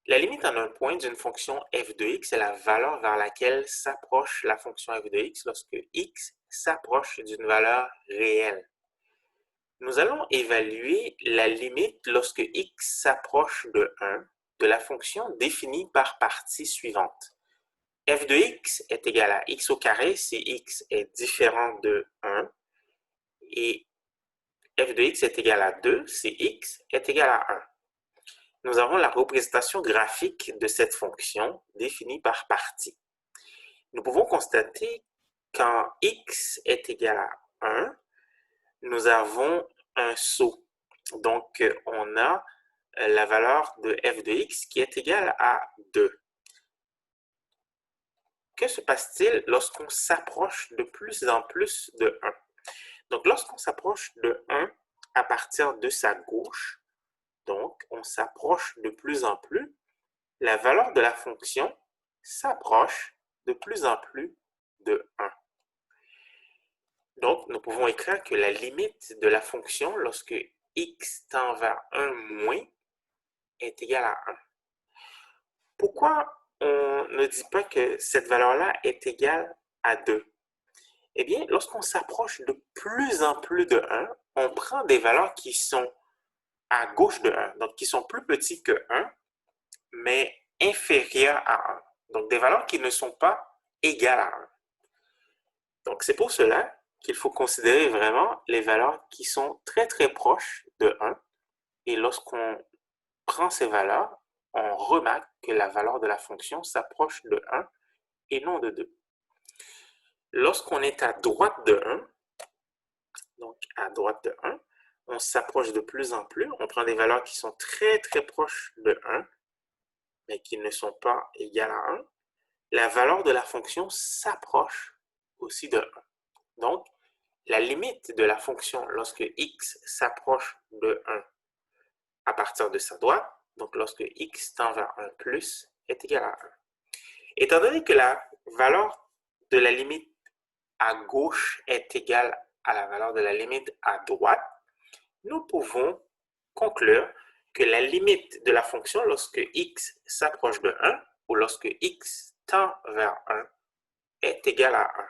La limite en un point d'une fonction f de x est la valeur vers laquelle s'approche la fonction f de x lorsque x s'approche d'une valeur réelle. Nous allons évaluer la limite lorsque x s'approche de 1 de la fonction définie par partie suivante. F de x est égal à x au carré si x est différent de 1 et f de x est égal à 2 si x est égal à 1. Nous avons la représentation graphique de cette fonction définie par partie. Nous pouvons constater quand x est égal à 1, nous avons un saut. Donc, on a la valeur de f de x qui est égale à 2. Que se passe-t-il lorsqu'on s'approche de plus en plus de 1? Donc, lorsqu'on s'approche de 1 à partir de sa gauche, donc on s'approche de plus en plus, la valeur de la fonction s'approche de plus en plus de 1. Donc, nous pouvons écrire que la limite de la fonction lorsque x tend vers 1 moins est égale à 1. Pourquoi on ne dit pas que cette valeur-là est égale à 2? Eh bien, lorsqu'on s'approche de plus en plus de 1, on prend des valeurs qui sont à gauche de 1, donc qui sont plus petites que 1, mais inférieures à 1. Donc, des valeurs qui ne sont pas égales à 1. Donc, c'est pour cela qu'il faut considérer vraiment les valeurs qui sont très très proches de 1. Et lorsqu'on prend ces valeurs, on remarque que la valeur de la fonction s'approche de 1 et non de 2. Lorsqu'on est à droite de 1, donc à droite de 1, on s'approche de plus en plus. On prend des valeurs qui sont très très proches de 1, mais qui ne sont pas égales à 1. La valeur de la fonction s'approche aussi de 1. Donc, la limite de la fonction lorsque x s'approche de 1 à partir de sa droite, donc lorsque x tend vers 1 plus, est égal à 1. Étant donné que la valeur de la limite à gauche est égale à la valeur de la limite à droite, nous pouvons conclure que la limite de la fonction lorsque x s'approche de 1 ou lorsque x tend vers 1 est égale à 1.